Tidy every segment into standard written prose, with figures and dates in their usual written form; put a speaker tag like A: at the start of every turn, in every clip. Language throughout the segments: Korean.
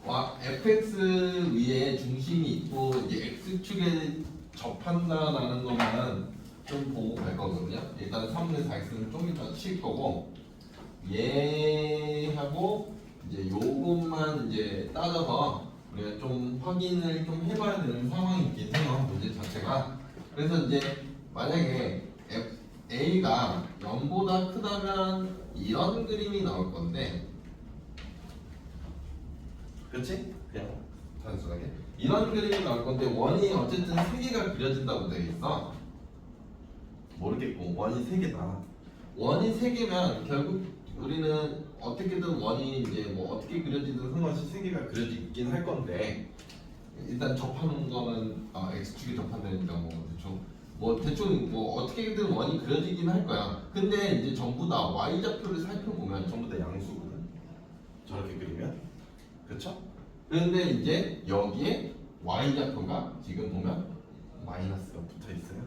A: fx 위에 중심이 있고 이제 x축에 접한다라는 것만 좀 보고 갈 거거든요. 일단 3분의 4x는 좀 이따 칠 거고 얘하고 이제 요것만 이제 따져서 우리가 좀 확인을 좀 해봐야 되는 상황이 있긴 해요. 문제 자체가. 그래서 이제 만약에 a가 0보다 크다면 이런 그림이 나올 건데, 그렇지? 그냥 단순하게 이런 그림이 나올 건데 원이 어쨌든 3개가 그려진다고 되어 있어. 모르겠고 원이 3개다. 원이 3개면 결국 우리는 어떻게든 원이 이제 뭐 어떻게 그려지든 상관없이 3개가 그려지긴 할 건데, 일단 접하는 거는 x축에 접한다니까 뭐 대충 뭐 어떻게든 원이 그려지긴 할 거야. 근데 이제 전부 다 y 좌표를 살펴보면 전부 다 양수거든. 저렇게 그리면. 그렇죠? 그런데 이제 여기에 y 좌표가 지금 보면 마이너스가 붙어 있어요.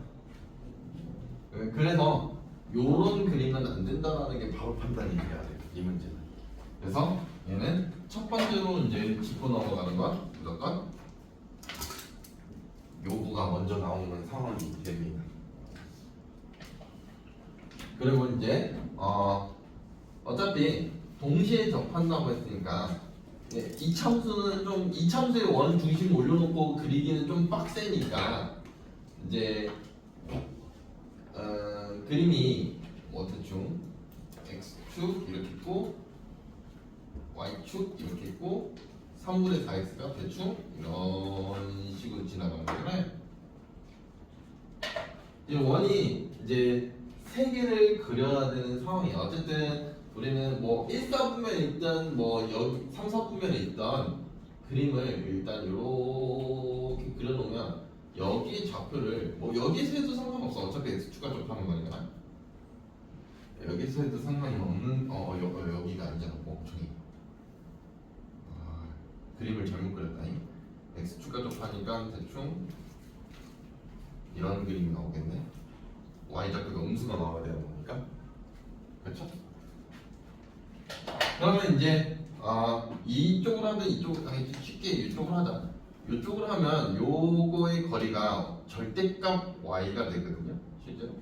A: 그래서 요런 그림은 안 된다라는 게 바로 판단이 돼야 돼요. 이 문제는. 그래서 얘는 첫 번째로 이제 짚고 넘어가는 건 무조건 요구가 먼저 나오는 상황이 됩니다. 그리고 이제 어차피 동시에 접한다고 했으니까 이 참수는 좀 이 참수의 원 중심 올려놓고 그리기는 좀 빡세니까 이제 그림이 뭐 대충 x축 이렇게 있고 y축 이렇게 있고 3분의 4x가 대충 이런 식으로 지나가는 거잖아요. 이 원이 이제 3개를 그려야 되는 상황이야. 어쨌든 우리는 뭐 1, 4분면에 있던 뭐 여기 3, 4분면에 있던 그림을 일단 이렇게 그려놓으면 여기 좌표를 뭐 여기서 해도 상관없어. 어차피 x축과 접하는 거니까 여기서 해도 상관이 없는 여기가 아니잖아. 멍청이. 그림을 잘못 그렸다니. x축과 접하니까 대충 이런 그림이 나오겠네. y좌표가 음수가 나와야 되는 거니까. 그렇죠? 그러면 이제 이쪽을 하든 쉽게 이쪽을 하자. 이쪽을 하면 요거의 거리가 절대값 y가 되거든요. 실제로.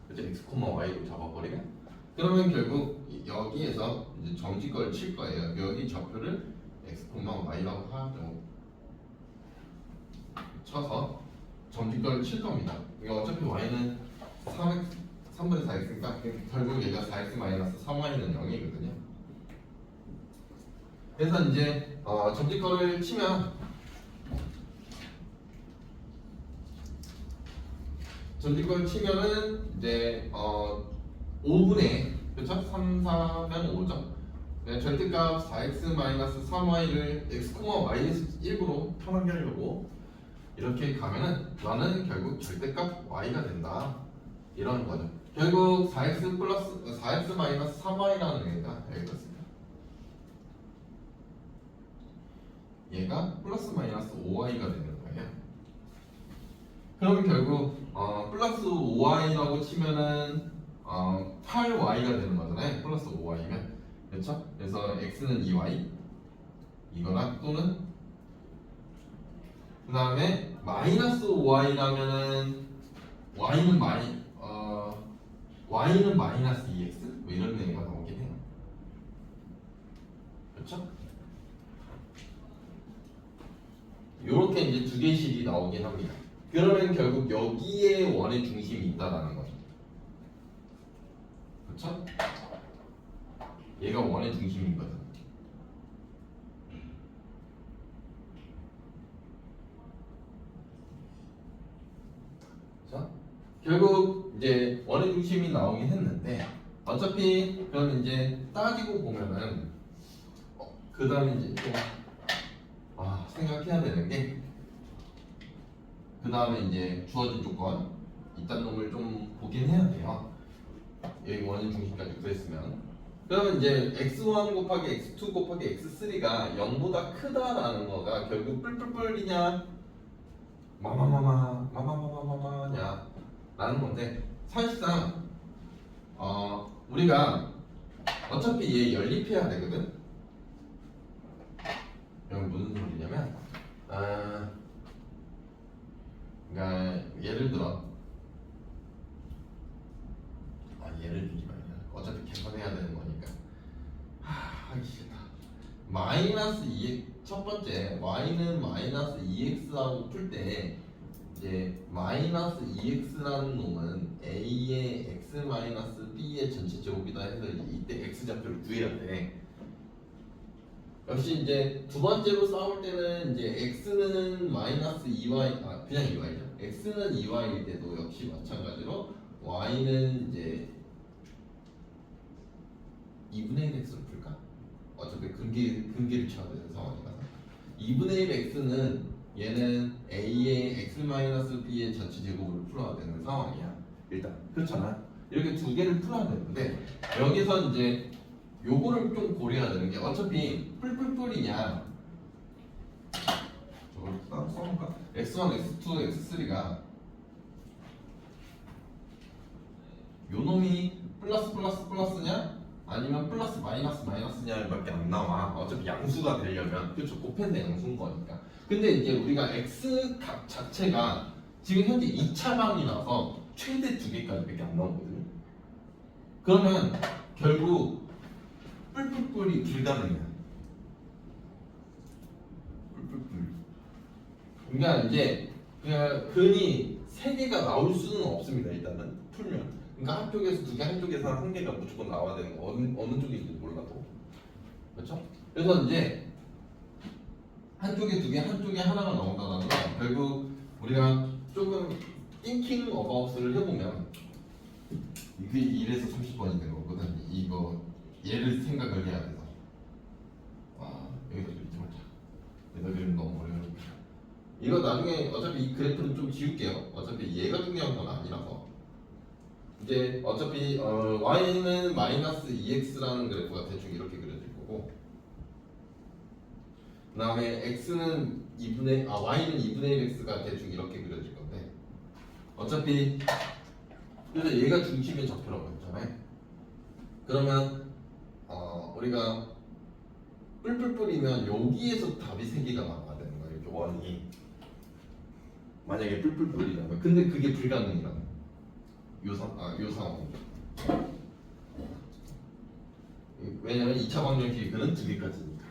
A: 그죠? x, y로 잡아버리면. 그러면 결국 여기에서 이제 정지걸 칠 거예요. 여기 좌표를 x, y라고 하죠. 쳐서 정지걸 칠 겁니다. 이거 어차피 y는 3분의 4x니까 결국 얘가 4x 마이너스 3y는 0이거든요. 그래서 이제 점집거를 치면 점집거를 치면은 이제 5분의 그렇죠? 3, 4면 5죠. 절대값 4x 마이너스 3y를 x, y에서 1으로 편하게 하려고 이렇게 가면은 너는 결국 절대값 y가 된다. 이런 거죠. 결국 4x 플러스 4x 마이너스 3y라는 얘가 여기가 있습니다. 얘가 플러스 마이너스 5y가 되는 거예요. 그러면 결국 플러스 5y라고 치면은 8y가 되는 거잖아요. 플러스 5y면 그렇죠? 그래서 x는 2y 이거나 또는 그 다음에 마이너스 5y라면은 y는 y는 마이너스 2x 뭐 이런 얘기가 나오긴 해요. 그렇죠? 요렇게 이제 두 개씩이 나오긴 합니다. 그러면 결국 여기에 원의 중심이 있다라는 거죠. 그렇죠? 얘가 원의 중심이거든. 자, 결국 이제 원의 중심이 나오긴 했는데 어차피 그럼 이제 따지고 보면은 그 다음에 이제 좀 생각해야 되는 게 그 다음에 이제 주어진 조건 이딴 놈을 좀 보긴 해야 돼요. 여기 원의 중심까지 구했으면 그러면 이제 x1 곱하기 x2 곱하기 x3가 0보다 크다라는 거가 결국 뿔뿔뿔이냐 마마마마냐 라는 건데 사실상 우리가 어차피 얘 연립해야 되거든. 여기 무슨 마이너스 2x 첫 번째 y는 마이너스 2x하고 풀 때 이제 마이너스 2x라는 놈은 a의 x 마이너스 b의 전체 제곱이다 해서 이때 x 좌표를 구해야 돼. 역시 이제 두 번째로 싸울 때는 이제 x는 마이너스 2y 그냥 2y죠. x는 2y일 때도 역시 마찬가지로 y는 이제 2분의 1x로 풀까? 어차피 근계를 쳐야 되는 상황이라서 2분의 1 x는 얘는 a의 x 마이너스 b의 전체 제곱을 풀어야 되는 상황이야. 일단 그렇잖아. 이렇게 두 개를 풀어야 되는데 여기서 이제 요거를 좀 고려해야 되는 게 어차피 뿔뿔뿔이냐 저걸 써볼까? x1, x2, x3가 요 놈이 플러스 플러스 플러스냐 아니면 플러스 마이너스 마이너스냐밖에 안 나와. 어차피 양수가 되려면 그렇죠. 곱했네 양수인 거니까. 근데 이제 우리가 x 값 자체가 지금 현재 2차 방이라서 최대 2개까지밖에 안 나오거든요. 그러면 결국 뿔뿔뿔이 불가능해요. 뿔뿔뿔. 그러니까 이제 그냥 근이 3개가 나올 수는 없습니다. 일단은 풀면. 그러니까 한쪽에서 2개, 한쪽에서 1개가 무조건 나와야 되는 거. 어느 쪽인지 몰라도. 그렇죠? 그래서 이제 한쪽에 2개, 한쪽에 하나가 나온다는 건 결국 우리가 조금 thinking about을 해보면 이게 1에서 30번이 된 거거든. 이거 얘를 생각을 해야 돼서. 여기서 그리지 말자. 여기서 그리면 너무 어려워. 이거 나중에 어차피 이 그래프는 좀 지울게요. 어차피 얘가 중요한 건 아니라서. 이제 어차피 y는 마이너스 2x라는 그래프가 대충 이렇게 그려질 거고, 그 다음에 y는 2분의 1x가 대충 이렇게 그려질 건데, 어차피 그래서 얘가 중심의 좌표라고 했잖아요. 그러면 우리가 뿔뿔뿔이면 여기에서 답이 3개가 나와야 되는 거예요. 이렇게 원이 만약에 뿔뿔뿔이라면, 근데 그게 불가능이라는 요 상황. 왜냐면 2차 방정식이 그는 2개까지니까.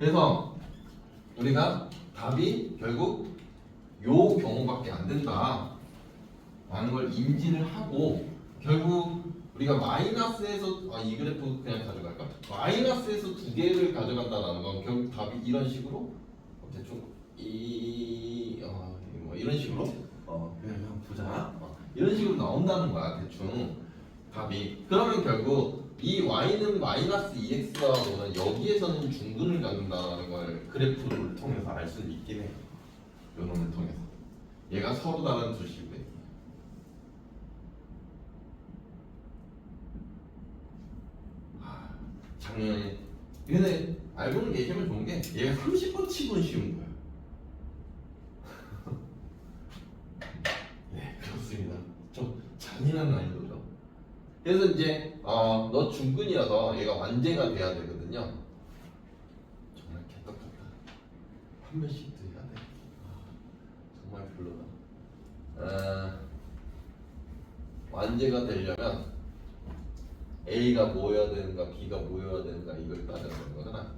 A: 그래서 우리가 답이 결국 요 경우밖에 안 된다 라는 걸 인지를 하고, 결국 우리가 마이너스에서 이 그래프 그냥 가져갈까? 마이너스에서 2개를 가져간다라는 건 결국 답이 이런 식으로 대충 뭐 이런 식으로 그냥 보자 이런 식으로 나온다는 거야 대충 답이. 그러면 결국 이 y는 마이너스 2x하고는 여기에서는 중근을 갖는다는 걸 그래프를 통해서 알 수는 있긴 해. 요 놈을 통해서 얘가 서로 다른 두 식이고. 작년에 근데 알고는 계시면 좋은 게 얘가 30번 치곤 쉬운 거야. 네 그렇습니다. 좀 잔인한 난이도죠. 그래서 이제 너 중근이라서 얘가 완제가 돼야 되거든요. 정말 개떡같다. 한 번씩 더 해야 돼. 정말 별로다. 완제가 되려면 A가 뭐여야 되는가 B가 뭐여야 되는가 이걸 따져야 되는 거잖아.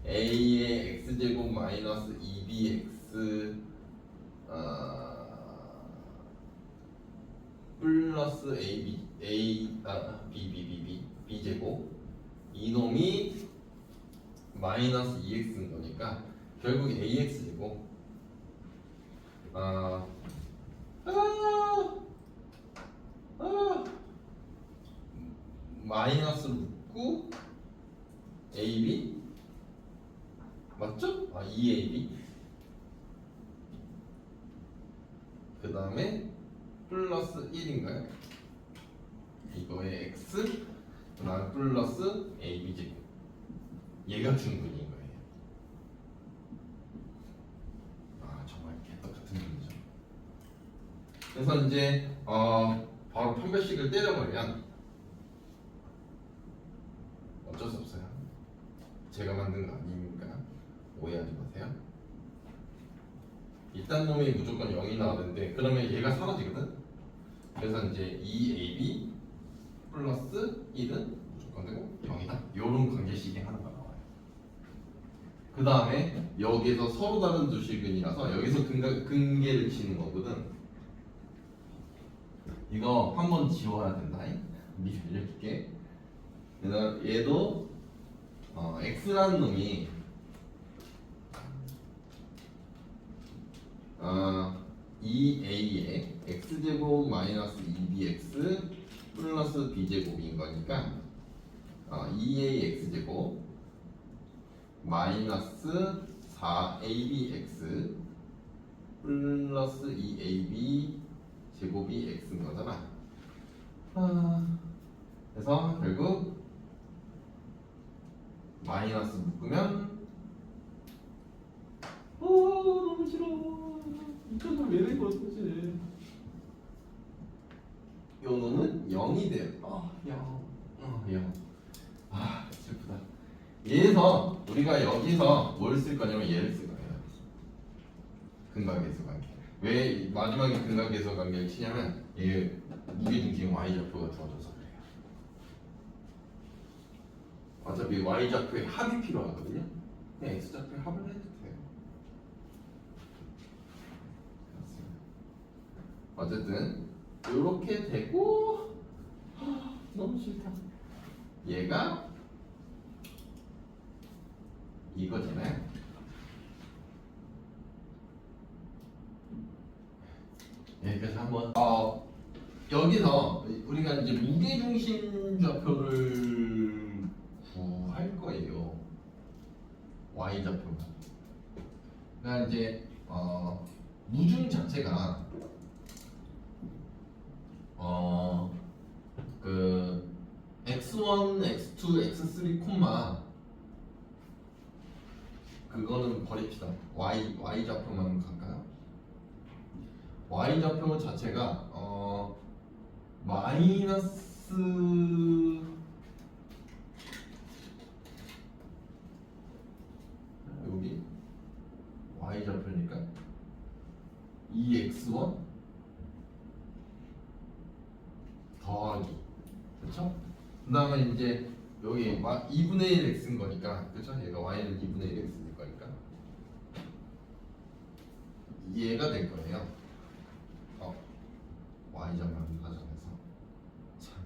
A: A의 x제곱 마이너스 2bx 플러스 b제곱 이놈이 마이너스 2x인 거니까 결국 ax제곱 마이너스로 묶고 AB 맞죠? 2AB 그 다음에 플러스 1인가요? 이거에 x 그 다음에 플러스 AB 제곱 얘가 중근인 거예요. 정말 개떡같은 놈이죠. 그래서 이제 바로 판별식을 때려버리면 어쩔 수 없어요. 제가 만든 거 아니니까 오해하지 마세요. 일단 놈이 무조건 0이 나오는데 그러면 얘가 사라지거든. 그래서 이제 2ab 플러스 1은 무조건 안 되고 0이다. 요런 관계식이 하나가 나와요. 그 다음에 여기에서 서로 다른 두 실근이라서 여기서 근계를 치는 거거든. 이거 한번 지워야 된다. 미리 알려줄게. 그래서 얘도 x라는 놈이 2a에 x제곱 마이너스 2bx 플러스 b제곱인 거니까 2a x제곱 마이너스 4abx 플러스 2ab 제곱이 x인 거잖아. 그래서 결국 마이너스 묶으면 너무 싫어. 이쪽은 왜 낸 거야 도대체. 요 놈은 0이 돼요. 0. 슬프다. 얘에서 우리가 여기서 뭘 쓸 거냐면 얘를 쓸 거예요. 근각계수 관계. 왜 마지막에 근각계수 관계를 치냐면 얘 무게중심 y좌표가 주어져서 그래요. 어차피 y좌표의 합이 필요하거든요. 그냥 x좌표의 합을 해도 돼요. 어쨌든 이렇게 되고 너무 싫다. 얘가 이거잖아요. 여기까지 한번 여기서 우리가 이제 무게중심 좌표를 구할 거예요. y 좌표가. 그러니까 이제 무중 자체가 그 x1, x2, x3 콤마 그거는 버립시다. y 좌표만 갈까요? y 좌표 자체가 마이너스 여기 y 좌표니까 2x1 더하기 그렇죠? 그 다음에 이제 여기 2분의 1 x인 거니까 그렇죠? 얘가 y는 2분의 1 x일 거니까 얘가 될 거예요. y좌표를 가정해서 참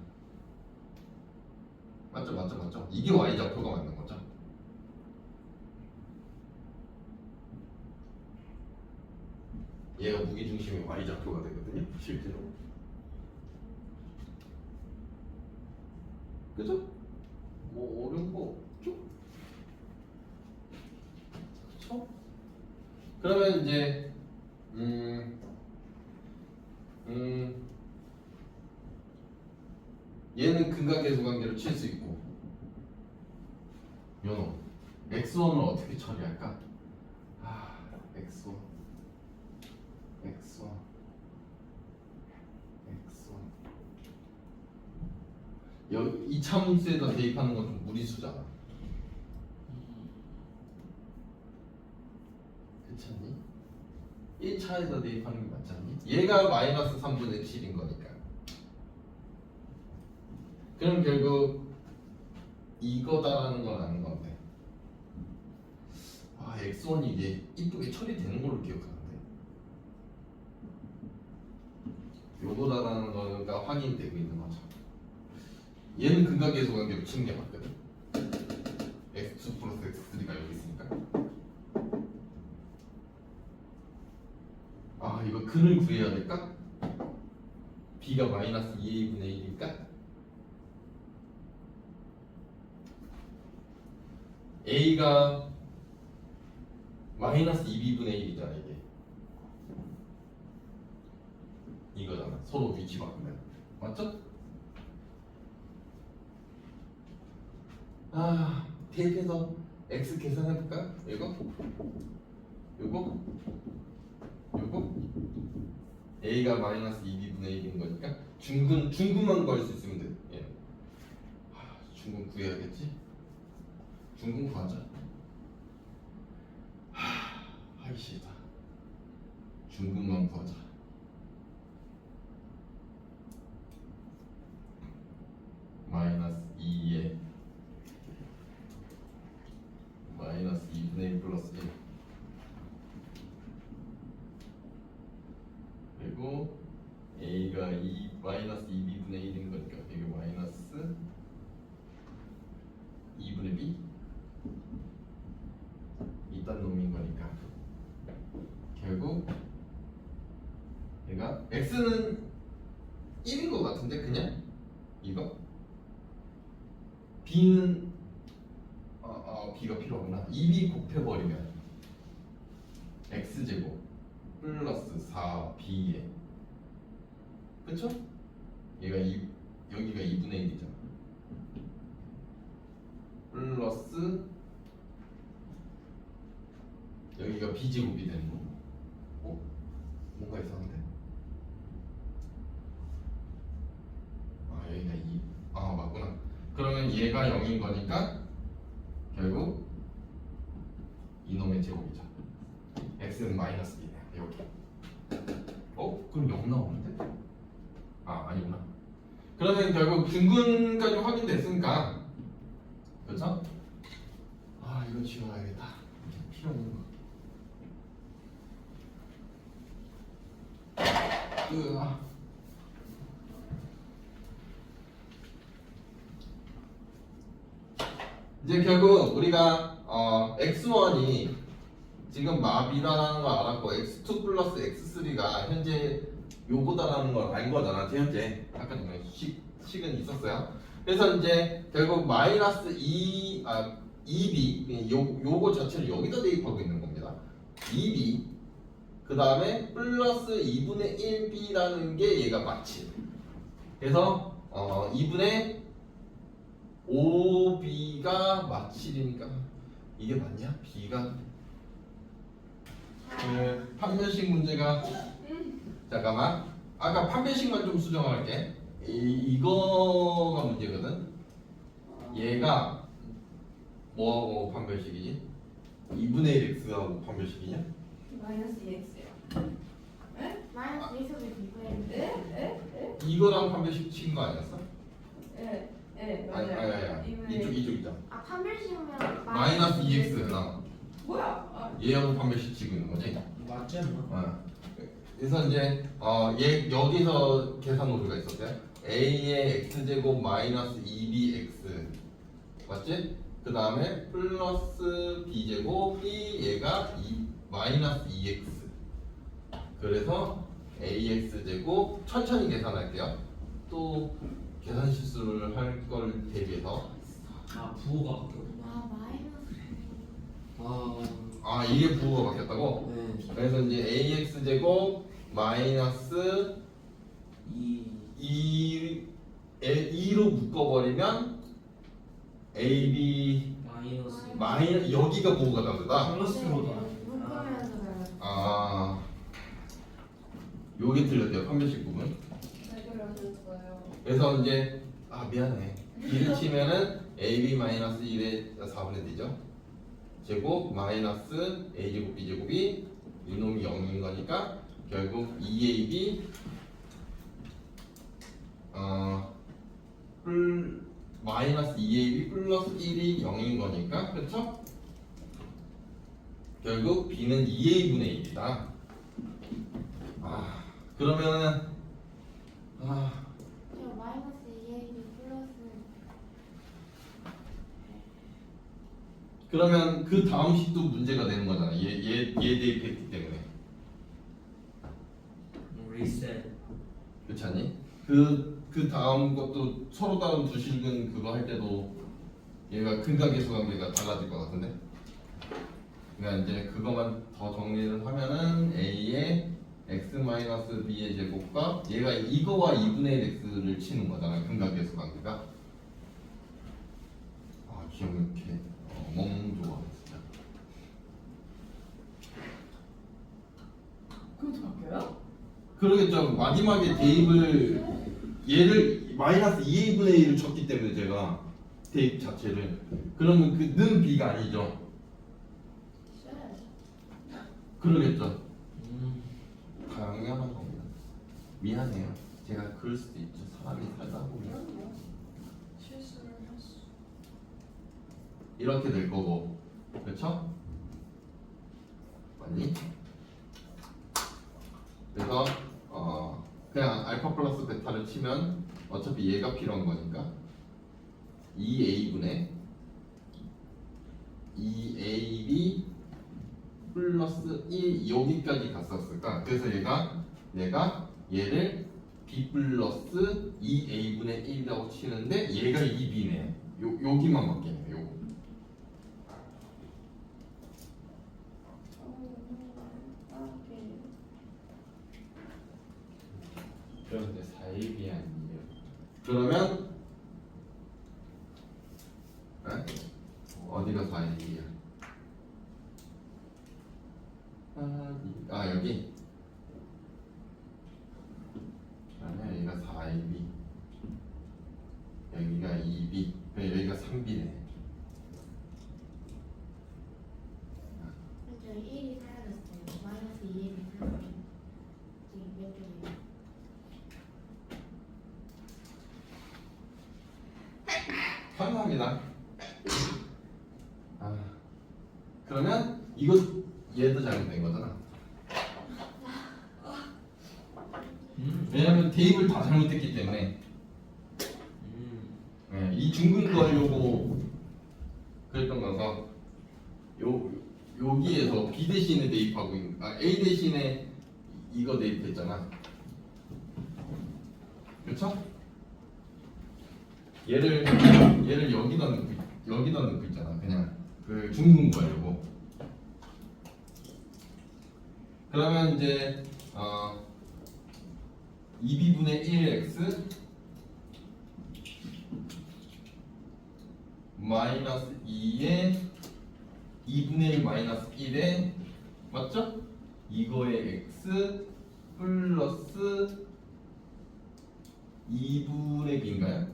A: 맞죠? 이게 y좌표가 맞는 거죠? 얘가 무게중심의 y좌표가 되거든요. 실제로 그죠? 뭐 어려운 거 없죠? 그쵸? 그러면 이제 얘는 근각계수 관계로 칠 수 있고 요놈 x1을 어떻게 처리할까? x1 여기 2차 문수에다 대입하는 건 좀 무리수잖아. 그렇지 않니? 1차에다 대입하는 게 맞지 않니? 얘가 마이너스 3분의 7인 거니까. 그럼 결국 이거다라는 건 아는 건데 x1이 이게 이쁘게 처리되는 걸로 기억하는데 요거다라는 거가 확인되고 있는 거죠. 얘는 근각계수 관계로 치는 게 맞거든. x2 플러스 x3가 여기 있으니까 이거 근을 구해야 될까? b가 마이너스 2a분의 1이니까 a가 마이너스 2b분의 1이잖아. 이거잖아. 서로 위치 바꾸면 맞죠? 대입해서 x 계산해볼까? 요거 a가 마이너스 2b분의 1인 거니까 중근만 구할 수 있으면 돼. 중근 구해야겠지? 중근 구하자. 하이시다. 중근만 구하자. 마이너스 2에 마이너스 2분의 1 플러스 1 그리고 a가 2 마이너스 2b분의 1인 거니까 이게 마이너스 2분의 b 이딴 놈인 거니까 결국 얘가 x는 1인 것 같은데 그냥 이거 b는 b가 필요하구나 2b 곱해버리면 x제곱 플러스 4b에 그쵸? 얘가 여기가 2분의 1이잖아 플러스 여기가 b제곱이 되는 거고 뭔가 이상한데? 여기가 2 맞구나 그러면 얘가 0인 거니까 결국 이놈의 제곱이죠 x는 마이너스 b네요 여기 그럼 0 나오는데? 아니구나 그러면 결국 등근까지 확인됐으니까 그렇죠? 이거 지워야겠다 필요 없는 거 이제 결국 우리가 x1이 지금 마비라는 걸 알았고 x2 플러스 x3가 현재 요거다라는 걸 알 거잖아 현재 아까 전에 식은 있었어요 그래서 이제 결국 마이너스 2b 요거 자체를 여기다 대입하고 있는 겁니다 2b 그 다음에 플러스 2분의 1b라는 게 얘가 마침 그래서 2분의 5b가 마칠이니까 이게 맞냐? b가 판별식 문제가 잠깐만 아까 판별식만 좀 수정할게 이거가 문제거든 얘가 뭐하고 판별식이지? 2분의 1 x하고 판별식이냐?
B: 마이너스 2x요. 에?
C: 마이너스 2에서
B: 에?
A: 이거랑 판별식 친 거 아니었어?
B: 맞아요.
A: 이쪽 있잖아
C: 아 판별식이면
A: 마이너스 2x
B: 뭐야?
A: 얘하고 판별식 치고 있는 거지?
D: 맞지 않나?
A: 그래서 이제 얘 여기서 계산 오류가 있었어요. a의 x제곱 마이너스 2bx 맞지? 그 다음에 플러스 b제곱이 얘가 마이너스 2x 그래서 ax제곱 천천히 계산할게요. 또 계산 실수를 할 걸 대비해서
D: 부호가 바뀌었구나.
C: 마이너스
A: 이게 부호가 바뀌었다고?
D: 네.
A: 그래서 이제 ax제곱 마이너스 2로 묶어버리면 ab
D: 마이너스
A: 여기가 부호가 다르다?
D: 플러스로다.
C: 묶으면서 달라.
A: 요게 틀렸대요 판별식 부분
B: 잘 그려줬어요.
A: 그래서 이제 미안해 b를 치면은 ab 마이너스 1의 4분의 1이죠 제곱 마이너스 a제곱 b제곱이 이놈이 0인 거니까 결국 2ab 마이너스 2ab 플러스 1이 0인 거니까 그렇죠? 결국 b는 2a분의 1이다 그러면은
C: 저 마이너스 2ab 플러스
A: 그러면 그 다음 식도 문제가 되는 거잖아 얘 대입했기 때문에
D: 리셋.
A: 그렇지 않니? 그 다음 것도 서로 다른 두 식은 그거 할 때도 얘가 근각계수 관계가 달라질 것 같은데 그러니까 이제 그것만 더 정리를 하면은 a의 x-b의 제곱과 얘가 이거와 2분의 1 x를 치는 거잖아 근각계수 관계가 기억력 이렇게 너무 좋아 진짜
B: 그것도 바뀌어요?
A: 그러겠죠 마지막에 대입을 얘를 마이너스 2분의 1을 쳤기 때문에 제가 대입 자체를 그러면 그 는 b가 아니죠 그러겠죠 당연한 겁니다 미안해요 제가 그럴 수도 있죠 사람이 살다 보면
B: 실수를 했어.
A: 이렇게 될 거고 그쵸? 맞니? 그래서 그냥 알파 플러스 베타를 치면 어차피 얘가 필요한 거니까 2a분의 2ab 플러스 1 여기까지 갔었을까? 그래서 얘가 얘를 b 플러스 2a분의 1이라고 치는데 얘가 2b네. 여기만 바뀌네. 요거.
E: 그런데 4AB 아니에요.
A: 그러면 어디가 4ab이야? 여기. 그러면 여기가 4ab, 여기가 2b, 여기가 3b네.
C: 그래서 1이 사라졌어요. 마이너스 2이 사라졌어요. 지금 몇 쪽이에요?
A: 환호합니다. 그러면 이거 얘도 잘못된 거잖아. 왜냐면 대입을 다 잘못했기 때문에 이 중근거 하려고 그랬던 거서 여기에서 B 대신에 대입하고 A 대신에 이거 대입했잖아. 그렇죠? 얘를 여기다 넣고 있잖아. 그냥 그 중근거 하려고. 그러면 이제 2b분의 1x 마이너스 2에 2분의 1 마이너스 1에 맞죠? 이거의 x 플러스 2분의 b인가요?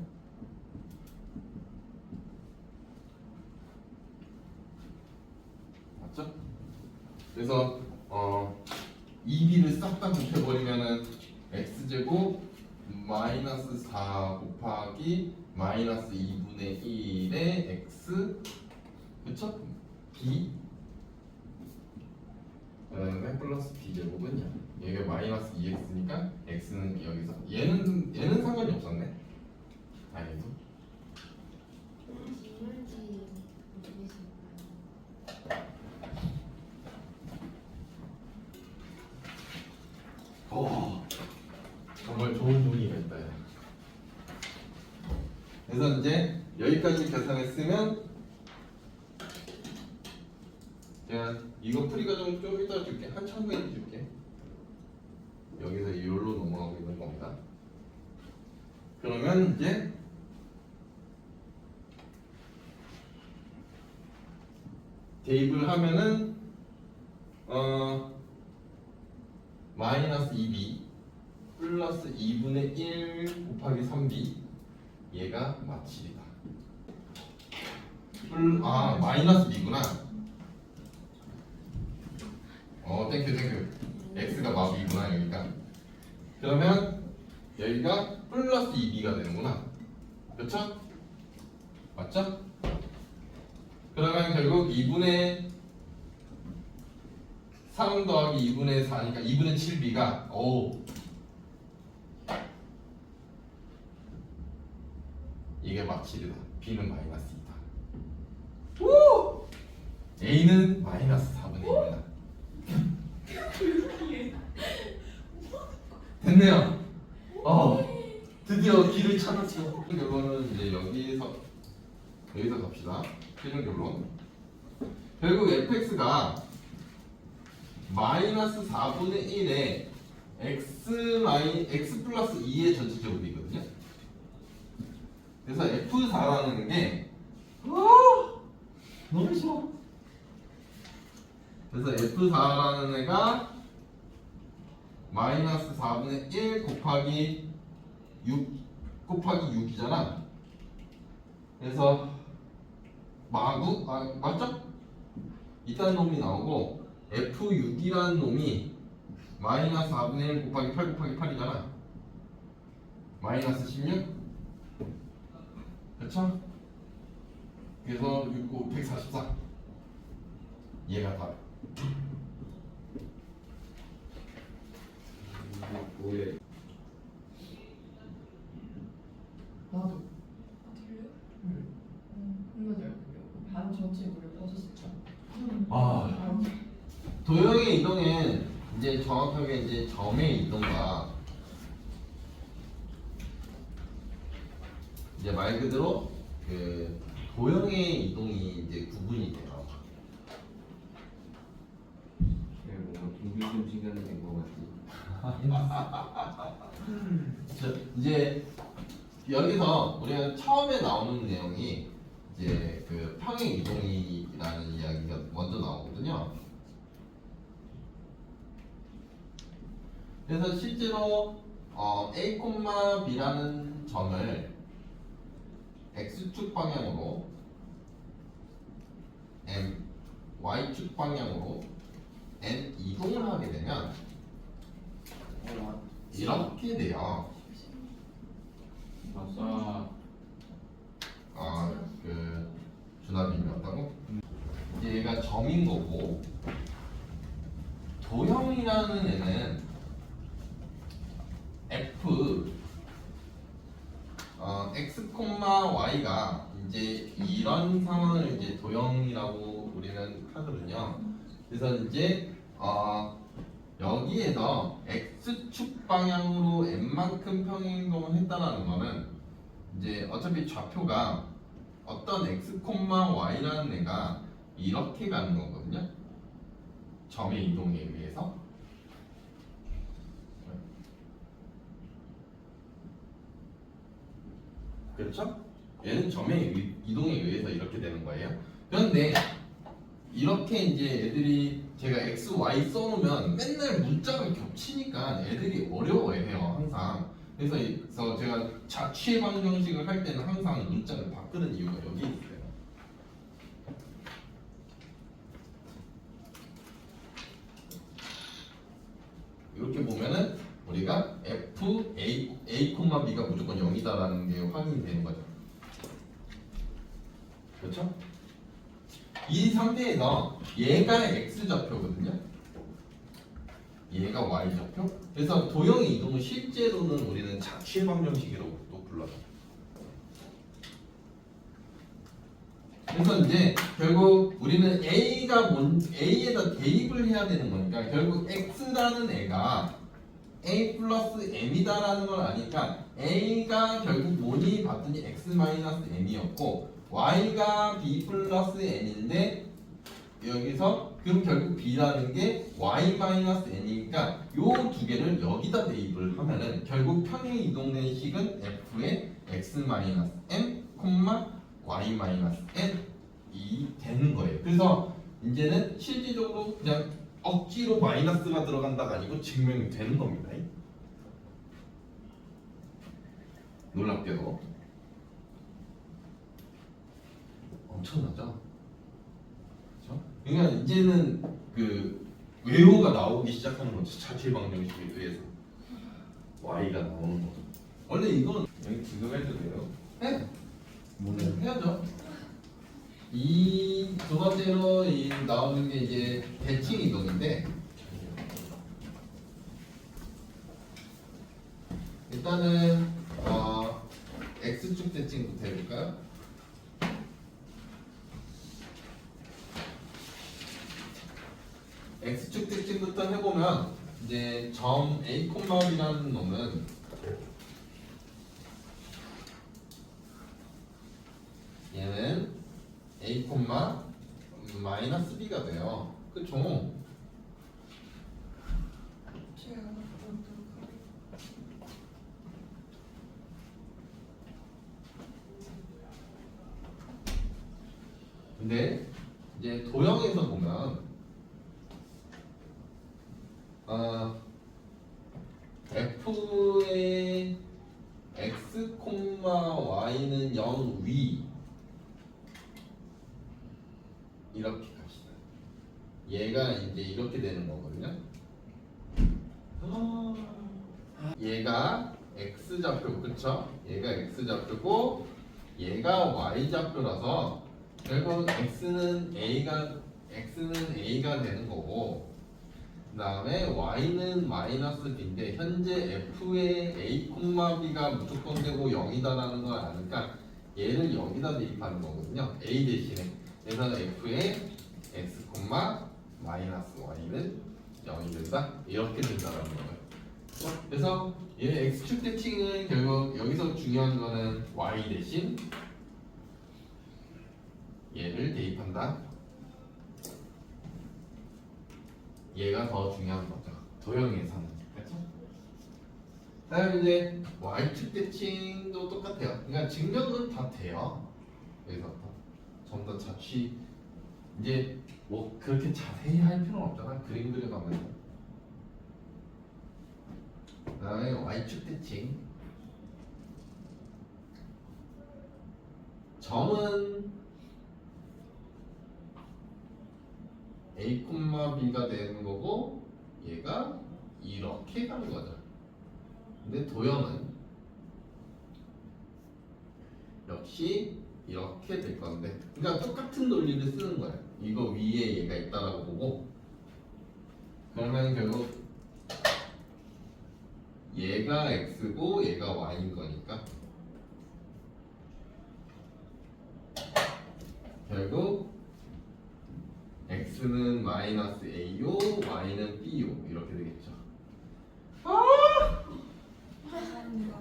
A: 맞죠? 그래서 2b를 싹 다 곱해버리면은 x제곱 마이너스 4 곱하기 마이너스 2분의 1의 x 그쵸? b 그다음에 플러스 b제곱은 얘가 마이너스 2x니까 x는 여기서 얘는 상관이 없었네. 다행히도.
C: 질문지 모르겠을까요?
A: 정말 좋은 종이가 있다. 야. 그래서 이제 여기까지 계산했으면 제가 이거 풀이 과정 좀 이따 줄게. 한참 후에 줄게. 여기서 이걸로 넘어가고 있는 겁니다. 그러면 이제 대입을 하면은 마이너스 2b 플러스 2분의 1 곱하기 3b 얘가 마칠이다. 마이너스 b구나. 땡큐. x가 마b구나 여기가. 그러면 여기가 플러스 2b가 되는구나. 그렇죠? 맞죠? 그러면 결국 2분의 3 더하기 2분의 4니까 2분의 7b가 이게 마칠이다. b는 마이너스 2다. 오! a는 마이너스 4분의 1이다. 됐네요. 드디어 길을 찾았어. 결론은 이제 여기서 갑시다. 최종 결론. 결국 fx가 마이너스 4분의 1에 x 플러스 2의 전체 제곱이거든요. 그래서 F4라는 게 너무 싫어. 그래서 F4라는 애가 마이너스 4분의 1 곱하기 6 곱하기 6이잖아. 그래서 맞죠? 이딴 놈이 나오고 F6이라는 놈이 마이너스 4분의 1 곱하기 8 곱하기 8이잖아. 마이너스 16? 그쵸? 그래서 6, 9, 144 얘가 답.
E: 뭐에
B: 나도. 아, 들려? 겁나 잘 들려. 반 전체 물을 벗었을 때.
A: 아, 도형의 이동은 이제 정확하게 이제 점의 이동과 이제 말 그대로 그 도형의 이동이 이제 구분이 돼요.
E: 뭔가 동bil좀 시간이 된 것 같지.
A: 이제 여기서 우리가 처음에 나오는 내용이 이제 그 평행 이동이라는 이야기가 먼저 나오거든요. 그래서 실제로 A, B라는 점을 X축 방향으로 M, Y축 방향으로 N 이동을 하게 되면 이렇게 돼요.
E: 아싸.
A: 그 준합이었다고? 이제 얘가 점인 거고 도형이라는 애는 F X, Y가 이제 이런 상황을 이제 도형이라고 우리는 하거든요. 그래서 이제 여기에서 X축 방향으로 N만큼 평행이동을 했다라는 거는 이제 어차피 좌표가 어떤 X, Y라는 애가 이렇게 가는 거거든요. 점의 이동에 의해서. 그렇죠? 얘는 점의 이동에 의해서 이렇게 되는 거예요. 그런데 이렇게 이제 애들이 제가 X, Y 써놓으면 맨날 문자가 겹치니까 애들이 어려워해요 항상. 그래서 제가 자취의 방정식을 할 때는 항상 문자를 바꾸는 이유가 여기 있어요. 이렇게 보면은 우리가 F, A, B가 무조건 0이다라는 게 확인이 되는 거죠. 그렇죠? 이 상태에서 얘가 X 좌표거든요. 얘가 Y 좌표. 그래서 도형의 이동은 실제로는 우리는 자취의 방정식이라고 또 불러요. 그래서 이제 결국 우리는 A에다 대입을 해야 되는 거니까 결국 X라는 애가 A 플러스 M이다라는 걸 아니까 A가 결국 뭐니 봤더니 X 마이너스 M이었고 Y가 B 플러스 N인데 여기서 그럼 결국 B라는 게 Y 마이너스 N이니까 요 두 개를 여기다 대입을 하면은 결국 평행 이동된 식은 F의 X 마이너스 M, Y 마이너스 N이 되는 거예요. 그래서 이제는 실질적으로 그냥 억지로 마이너스가 들어간다가 아니고 증명이 되는 겁니다. 놀랍게도 엄청나죠? 그렇죠? 그러니까 이제는 그 외호가 나오기 시작하는 거죠. 자체 방정식에 의해서 y가 나오는 거죠. 원래 이건
E: 여기 지금 해도 돼요?
A: 해. 뭐는 해야죠. 이 두 번째로 나오는 게 이제 대칭 이동인데 일단은 x축 대칭부터 해볼까요? x축 대칭부터 해보면 이제 점 a, B라는 놈은 얘는 a, 마이너스 b가 돼요. 그쵸?
B: 제가 바꿔보도록 하겠습니다.
A: 근데 이제 도형에서 보면 f의 x, y는 0 위 이렇게 갑시다. 얘가 이제 이렇게 되는 거거든요. 얘가 x 좌표 그쵸? 얘가 x 좌표고 얘가 y 좌표라서 결국 x는 a가 x는 a가 되는 거고, 그 다음에 y는 마이너스 b인데 현재 f의 a, b가 무조건 되고 0이다라는 걸 아니까 얘를 여기다 대입하는 거거든요. a 대신에. 그래서 f의 x, 마이너스 y는 0이 된다. 이렇게 된다라는 거예요. 그래서 얘 x축 대칭은 결국 여기서 중요한 거는 y 대신 얘를 대입한다. 얘가 더 중요한 거죠. 도형에서는. 그렇죠? 그다음에 이제 y축 대칭도 똑같아요. 그러니까 증명은 다 돼요. 여기서 전부 다 자취 이제 뭐 그렇게 자세히 할 필요는 없잖아. 그림 그려가면서. 그다음에 y축 대칭. 점은 a, b가 되는 거고 얘가 이렇게 가는 거죠. 근데 도형은 역시 이렇게 될 건데, 그러니까 똑같은 논리를 쓰는 거예요. 이거 위에 얘가 있다라고 보고, 그러면 결국 얘가 x고 얘가 y인 거니까 결국 x는 마이너스 a요, y는 b요 이렇게 되겠죠.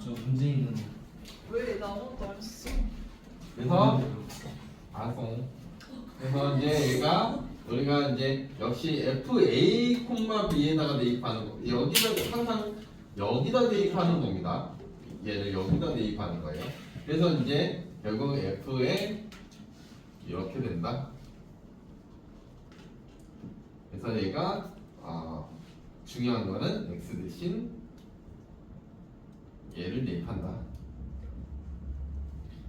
D: 저 문제 있는
B: 왜 나무도 안 써?
A: 그래서 아송. 그래서 이제 얘가 우리가 이제 역시 fa, b에다가 대입하는 거. 여기다 항상 여기다 대입하는 겁니다. 얘를 여기다 대입하는 거예요. 그래서 이제 결국 f에 이렇게 된다. 그래서 얘가 중요한 거는 x 대신 얘를 대입한다.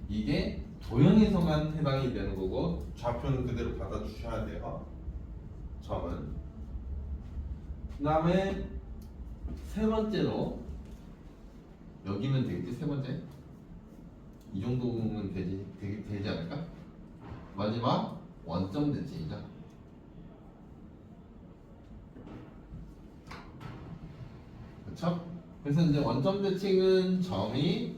A: 이게 도형에서만 해당이 되는 거고 좌표는 그대로 받아주셔야 돼요. 점은. 그 다음에 세 번째로 여기면 되겠지. 세 번째 이 정도면 되지 않을까? 마지막 원점 대칭이죠. 그렇죠? 그래서 이제 원점 대칭은 점이,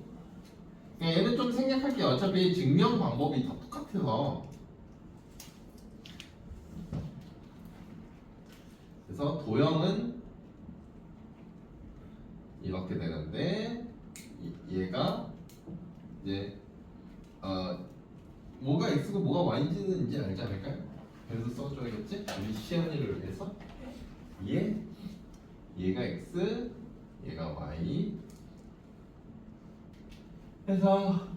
A: 그러니까 얘는 좀 생략할게요. 어차피 증명 방법이 다 똑같아서. 그래서 도형은 이렇게 되는데 얘가 이제 뭐가 x고 뭐가 y인지는 이제 알지 않을까요? 그래서 써줘야겠지? 우리 시연이를 위해서 얘가 x, 얘가 y. 그래서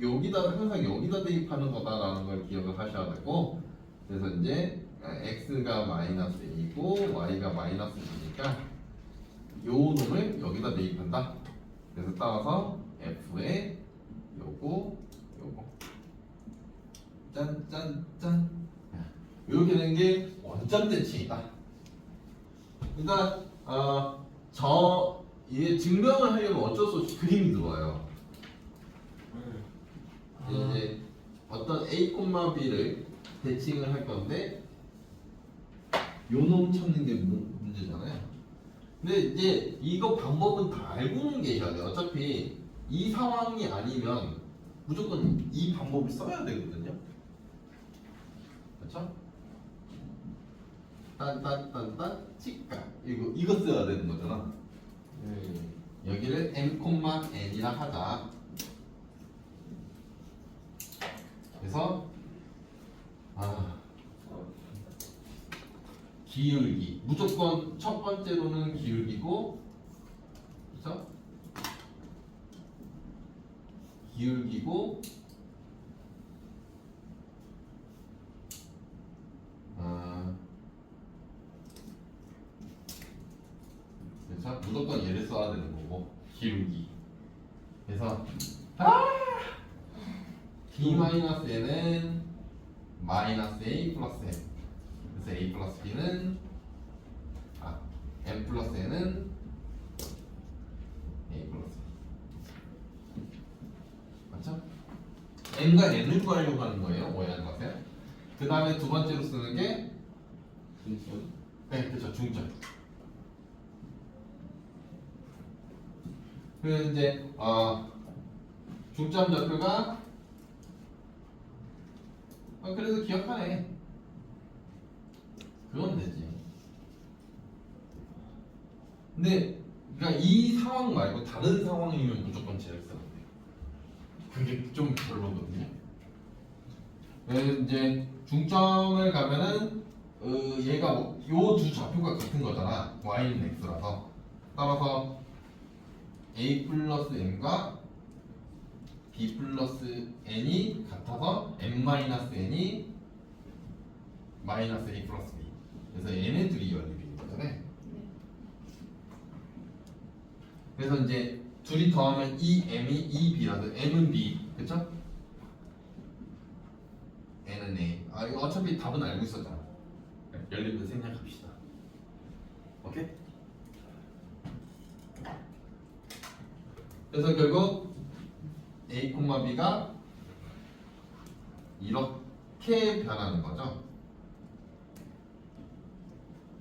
A: 여기다 항상 여기다 대입하는 거다라는 걸 기억을 하셔야 되고, 그래서 이제 x가 마이너스 a고 y가 마이너스 b니까 요 놈을 여기다 대입한다. 그래서 따라서 f에 요거 짠짠짠 이렇게 된 게 원점 대칭이다. 그러니까 얘 증명을 하려면 어쩔 수 없이 그림이 들어와요. 이제 어떤 a, b를 대칭을 할 건데 요 놈 찾는 게 문제잖아요. 근데 이제 이거 방법은 다 알고는 계셔야 돼요. 어차피 이 상황이 아니면 무조건 이 방법을 써야 되거든요. 그렇죠? 딴딴딴딴 치까 이거 써야 되는 거잖아. 여기를 m,n이라 하자. 그래서 기울기 무조건 첫 번째로는 기울기고, 그렇죠? 기울기고 그렇죠? 무조건 얘를 써야 되는 거고 기울기. 그래서 b-n은 마이너스 a 플러스 n. 그래서 a 플러스 b는 m 플러스 n은 a 플러스 b. 맞죠? m과 n을 구하려고 하는 거예요. 오해하지 마세요. 그 다음에 두 번째로 쓰는 게
E: 중점.
A: 네, 그렇죠. 중점. 그래서 이제 중점 좌표가 그래서 기억하네. 그건 되지. 근데 그러니까 이 상황 말고 다른 상황이면 무조건 제약사가 돼. 그게 좀 별로거든요. 그래서 이제 중점을 가면은 얘가 요 두 좌표가 같은 거잖아. y는 x라서 따라서 a 플러스 n과 b 플러스 n이 같아서 n 마이너스 n이 마이너스 a 플러스 b. 그래서 얘네 둘이 연립인 거잖아요. 그래서 이제 둘이 더하면 이 m이 이 b라서 m은 b, 그쵸? n은 a. 이거 어차피 답은 알고 있었잖아. 연립은 생략합시다. 오케이? 그래서 결국 a, b가 이렇게 변하는 거죠.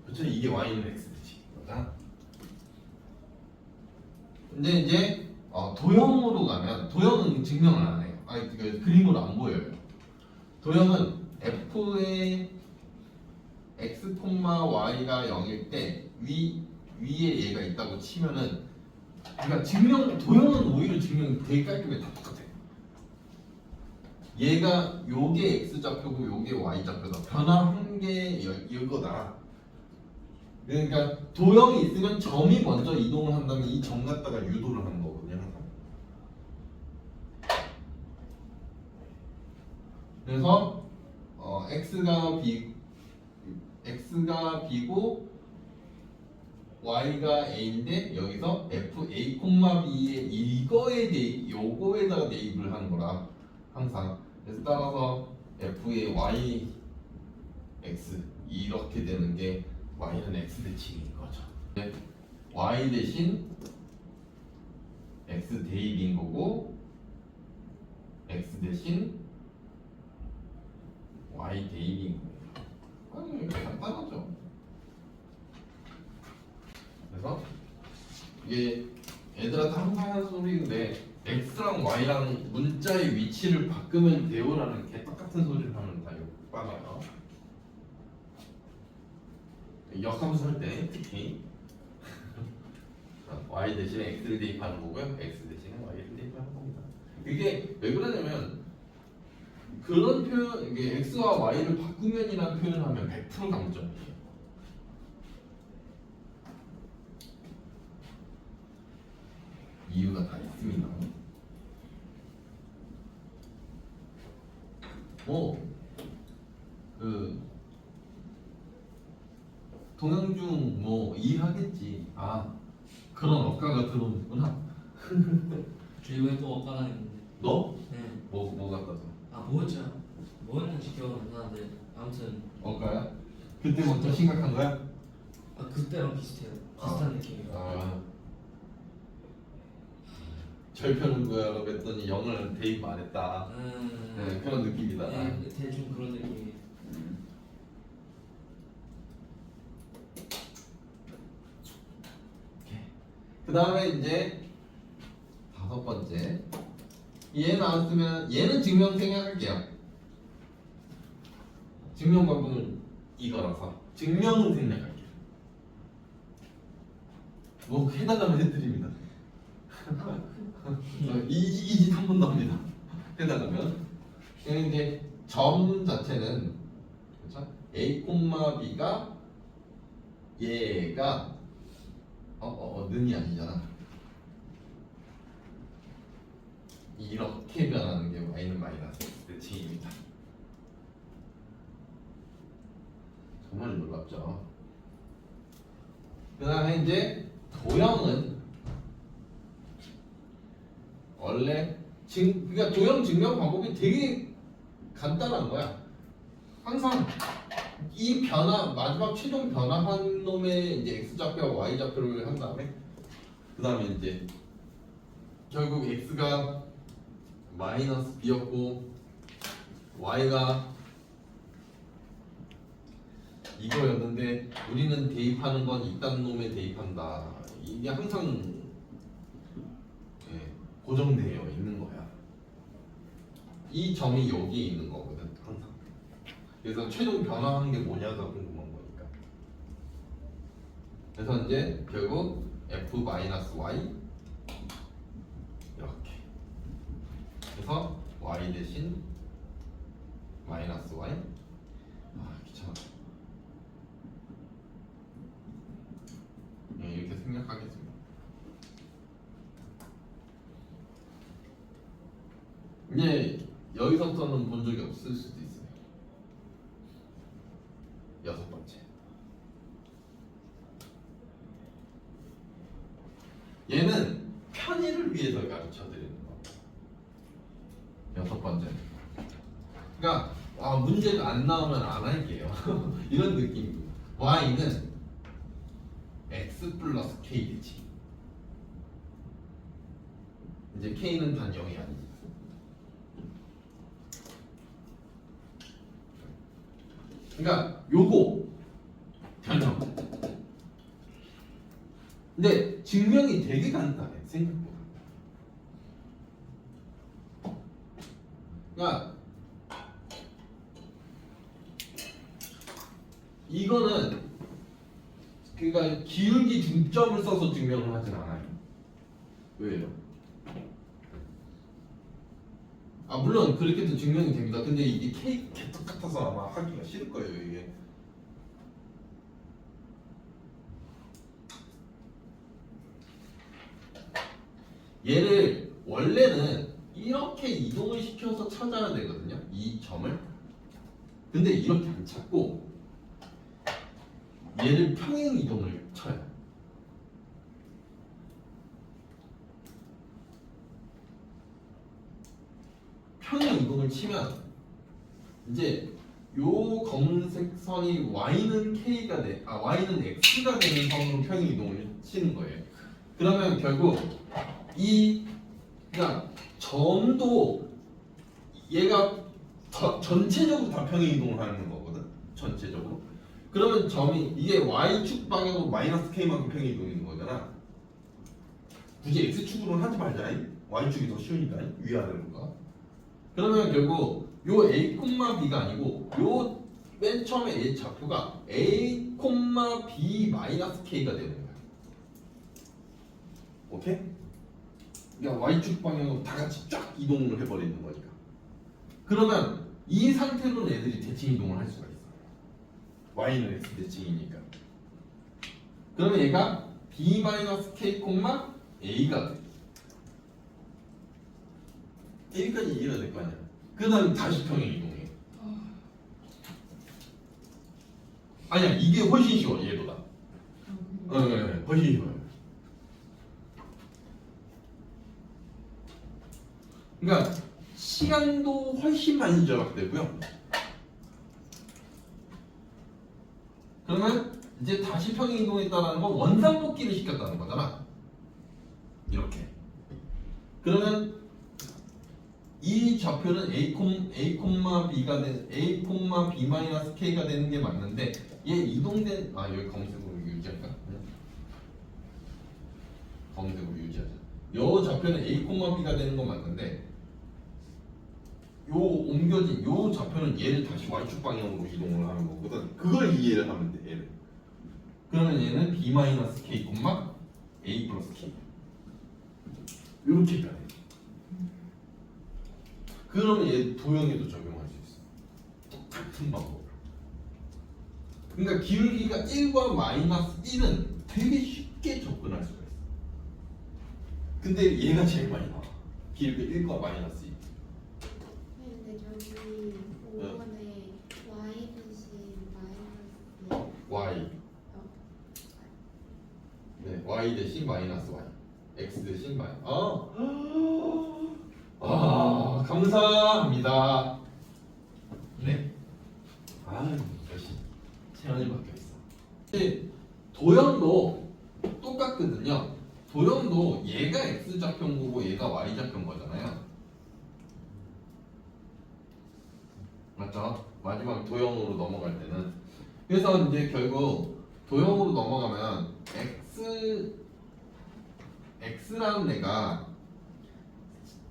A: 그렇죠? 이게 y는 x지. 맞아? 근데 이제 도형으로 가면 도형은 증명을 안 해요. 그 그림으로 안 보여요. 도형은 f의 x, y가 0일 때 위에 얘가 있다고 치면은 그러니까 도형은 오히려 증명이 되게 깔끔해. 다 똑같아. 얘가 요게 x 좌표고 요게 y 좌표다. 변화한 게 이거다. 그러니까 도형이 있으면 점이 먼저 이동을 한다면 이 점 갖다가 유도를 하는 거거든요. 항상. 그래서 x가 b고 y가 a인데 여기서 fa, b의 요거에다가 대입을 하는 거라 항상. 그래서 따라서 f의 y x 이렇게 되는 게 y는 x 대칭인 거죠. y 대신 x 대입인 거고 x 대신 y 대입인 거예요. 아니 간단하죠. 그래서 이게 애들한테 항상 하는 소리인데 x랑 y랑 문자의 위치를 바꾸면 돼요라는 개 똑같은 소리를 하면 다 욕받아요. 역함수 할 때 특히 y 대신에 x를 대입하는 거고요. x 대신에 y를 대입하는 겁니다. 이게 왜 그러냐면 그런 표현, 이게 x와 y를 바꾸면이라는 표현을 하면 100% 강점이에요. 이유가 다 있습니다. 동영중 이해하겠지. 그런 억가가 들어오는구나.
D: 저 이번에 또 엇갈았는데.
A: 너?
D: 네.
A: 뭐 갖다 줘?
D: 뭐였죠? 뭐였는지 기억은 안 나는데 아무튼
A: 억가야? 그때부터 심각한 거야?
D: 그때랑 비슷해요. 비슷한 느낌이에요.
A: 절편은 뭐야라고 했더니 영을 대입 안 했다. 네, 그런 느낌이다.
D: 네, 대충 그런 느낌이에요.
A: 그 다음에 이제 5번째 얘 나왔으면 얘는 증명 생략할게요. 증명 방법은 이거라서 증명은 생략할게요. 해달라면 해드립니다. 이 짓 한 번 더 합니다. 해달라면 이제 점 자체는 그렇죠? a, b가 얘가 는이 아니잖아. 이렇게 변하는 게 y는 마이너스 x 대칭입니다. 정말 놀랍죠. 그 다음에 이제 도형은 원래 그러니까 도형 증명 방법이 되게 간단한 거야. 항상 이 마지막 최종 변화한 놈의 이제 x 좌표와 y 좌표를 한 다음에 그 다음에 이제 결국 x가 마이너스 b였고 y가 이거였는데 우리는 대입하는 건 이딴 놈에 대입한다. 이게 항상 예, 고정되어 있는 거야. 이 점이 여기에 있는 거거든 항상. 그래서 최종 변화한 게 뭐냐가 궁금한 거니까. 그래서 이제 결국 f-y 이렇게. 그래서 y 대신 마이너스 y. 귀찮아. 네, 이렇게 생각하겠습니다. 이제 여기서부터는 본 적이 없을 수도 있어요. 여섯 번째. 얘는 편의를 위해서 가르쳐 드리는 거. 여섯 번째. 그러니까 문제가 안 나오면 안 할게요. 이런 느낌. y는 x 플러스 k 되지. 이제 k는 단 0이 아니지. 그러니까 요거 변형. 근데 증명이 되게 간단해 생각보다. 그러니까 이거는 그러니까 기울기 중점을 써서 증명을 하진 않아요. 왜요? 물론 그렇게도 증명이 됩니다. 근데 이게 K 개떡 같아서 아마 하기가 싫을 거예요 이게. 얘를 원래는 이렇게 이동을 시켜서 찾아야 되거든요. 이 점을. 근데 이렇게 안 찾고 얘를 평행 이동을 쳐요. 평행 이동을 치면 이제 요 검은색 선이 y는 k가 돼, y는 x가 되는 선으로 평행 이동을 치는 거예요. 그러면 결국 그러니까 점도 얘가 전체적으로 다 평행 이동을 하는 거거든. 전체적으로. 그러면 점이 이게 y축 방향으로 마이너스 k만큼 평행 이동인 거잖아. 굳이 x축으로는 하지 말자. y축이 더 쉬우니까 위아래로가. 그러면 결국 요 a, b가 아니고 요 맨 처음에 a 좌표가 a, b 마이너스 k가 되는 거야. 오케이? 그러니까 y축 방향으로 다 같이 쫙 이동을 해버리는 거니까. 그러면 이 상태로는 애들이 대칭 이동을 할 수가 있어. y는 x 대칭이니까. 그러면 얘가 b 마이너스 k, a가 돼. 여기까지 이해가 될 거 아니야. 그 다음에 다시 평행 이동해. 아니야, 이게 훨씬 쉬워 얘보다. 훨씬 쉬워요. 그러니까 시간도 훨씬 많이 절약되고요. 그러면 이제 다시 평행 이동했다는 건 원상복귀를 시켰다는 거잖아. 이렇게. 그러면 이 좌표는 a,b가 된 a, b 마이너스 k가 되는 게 맞는데 얘 이동된 여기 검은색으로 유지할까? 검은색으로 유지하자. 요 좌표는 a, b가 되는 건 맞는데 요 옮겨진 요 좌표는 얘를 다시 y축 방향으로 이동을 하는 거거든. 그걸 이해를 하면 돼. 얘를. 그러면 얘는 b 마이너스 k, a 플러스 k 이렇게 변해. 그러면 얘 도형에도 적용할 수 있어. 똑같은 방법. 그러니까 기울기가 1과 마이너스 1은 되게 쉽게 접근할 수가 있어. 근데 얘가 제일 많이 나와. 기울기 1과 마이너스 1.
C: 근데 저기 5번에 y 대신 마이너스
A: y. 네, y 대신 마이너스 y. x 대신 마이너스. 감사합니다. 네. 역시 채연이 바뀌어 있어. 도형도 똑같거든요. 도형도 얘가 x 좌표인 거고 얘가 y 좌표인 거잖아요. 맞죠? 마지막 도형으로 넘어갈 때는 그래서 이제 결국 도형으로 넘어가면 x라는 애가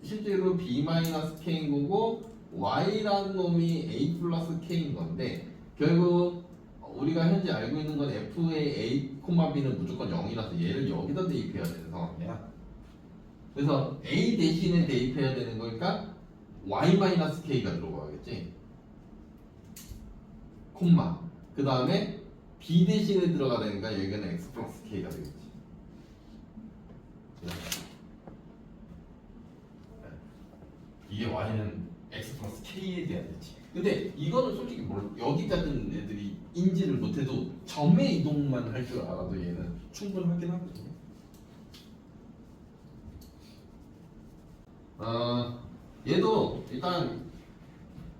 A: 실제로 b-k인 거고 y라는 놈이 a 플러스 k인 건데 결국 우리가 현재 알고 있는 건 f의 a, b는 무조건 0이라서 얘를 여기다 대입해야 되는 상황이야. 그래서 a 대신에 대입해야 되는 거니까 y-k가 들어가겠지. 콤마. 그 다음에 b 대신에 들어가야 되니까 여기는 x 플러스 k가 되겠지. 이게 y는 x 플러스 k에 대한 되지. 근데 이거는 솔직히 여기 같은 애들이 인지를 못해도 점의 이동만 할 줄 알아도 얘는 충분하긴 하거든요. 얘도 일단